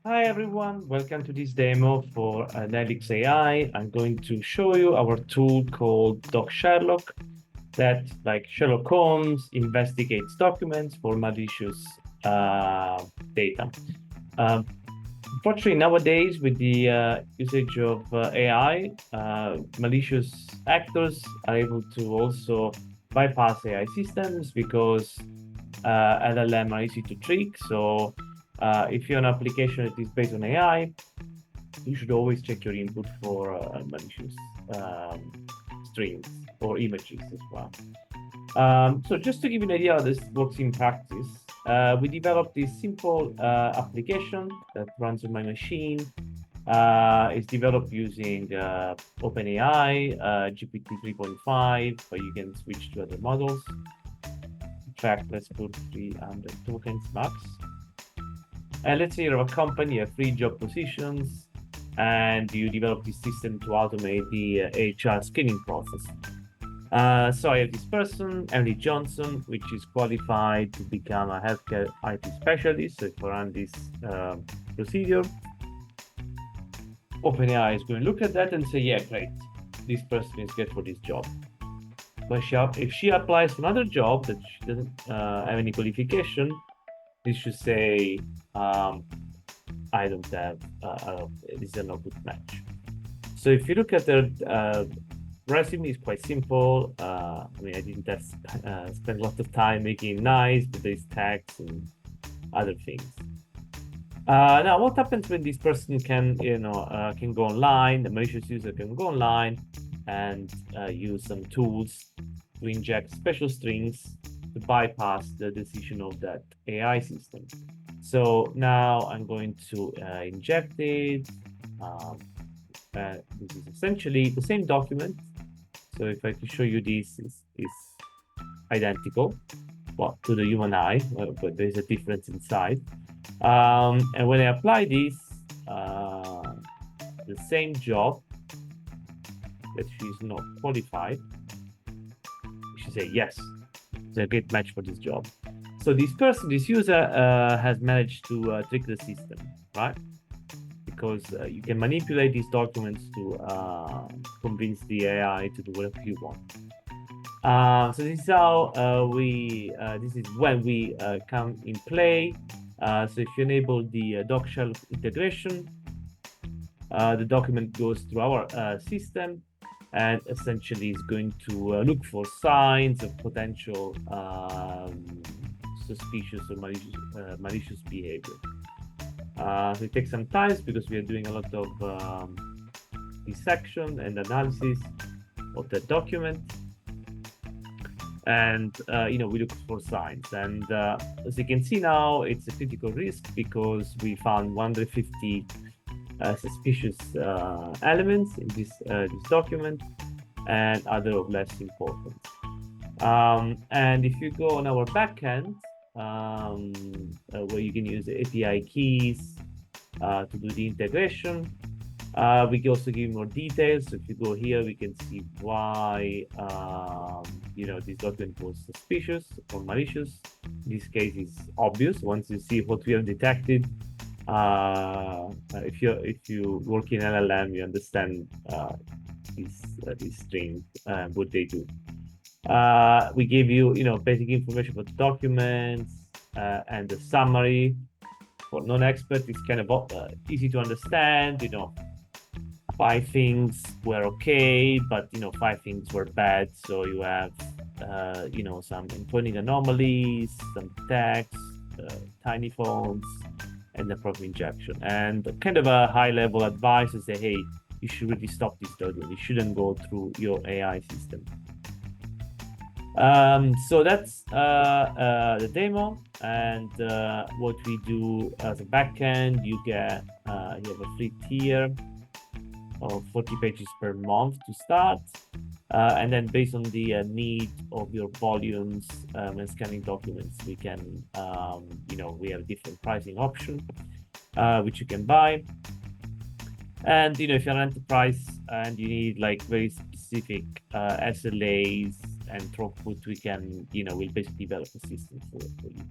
Hi everyone, welcome to this demo for Nelix AI. I'm going to show you our tool called DocSherlock that, like Sherlock Holmes, investigates documents for malicious data. Um, Unfortunately, nowadays with the usage of AI, malicious actors are able to also bypass AI systems because LLM are easy to trick. So if you're an application that is based on AI, you should always check your input for malicious um, strings or images as well. So just to give you an idea how this works in practice, we developed this simple application that runs on my machine. It's developed using OpenAI, GPT 3.5, but you can switch to other models. In fact, let's put 300 tokens max. And let's say you're a company, you have 3 job positions, and you develop this system to automate the HR screening process. So I have this person, Emily Johnson, which is qualified to become a healthcare IT specialist. So if I run this procedure, OpenAI is going to look at that and say, yeah, great, this person is good for this job. But if she applies for another job that she doesn't have any qualification, this should say, I don't have, this is not a good match. So if you look at the resume, is quite simple. I mean, I didn't have spend a lot of time making it nice, but there's tags and other things. Now, what happens when this person can go online? The malicious user can go online and use some tools to inject special strings to bypass the decision of that AI system. So now I'm going to inject it. This is essentially the same document. So if I can show you this, is identical, well, to the human eye, but there's a difference inside. And when I apply this, the same job that she's not qualified, she say yes, it's a great match for this job. So this person, this user, has managed to trick the system, right? Because you can manipulate these documents to convince the AI to do whatever you want. So this is how this is when we come in play. So if you enable the DocSherlock integration, the document goes through our system and essentially is going to look for signs of potential suspicious or malicious behavior. So it takes some time because we are doing a lot of dissection and analysis of the document. And, we look for signs. And as you can see now, it's a critical risk because we found 150 suspicious elements in this document and other of less importance. And if you go on our backend, where you can use the API keys to do the integration, we can also give more details. So if you go here, we can see why this document was suspicious or malicious. In this case, it's obvious once you see what we have detected. If you work in LLM, you understand these strings and what they do. We give you basic information about the documents and the summary. For non-expert, it's kind of easy to understand. 5 things were okay, but 5 things were bad. So you have some encoding anomalies, some text, tiny fonts, and the proper injection. And kind of a high-level advice to say, hey, you should really stop this document. You shouldn't go through your AI system. So that's the demo, and what we do as a backend, you have a free tier of 40 pages per month to start, and then based on the need of your volumes when scanning documents, we can we have different pricing option which you can buy. And if you're an enterprise and you need like very specific SLAs and throughput, we can we'll basically develop a system for you.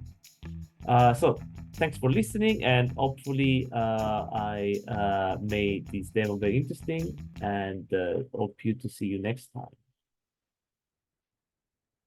So thanks for listening, and hopefully I made this demo very interesting, and hope you to see you next time.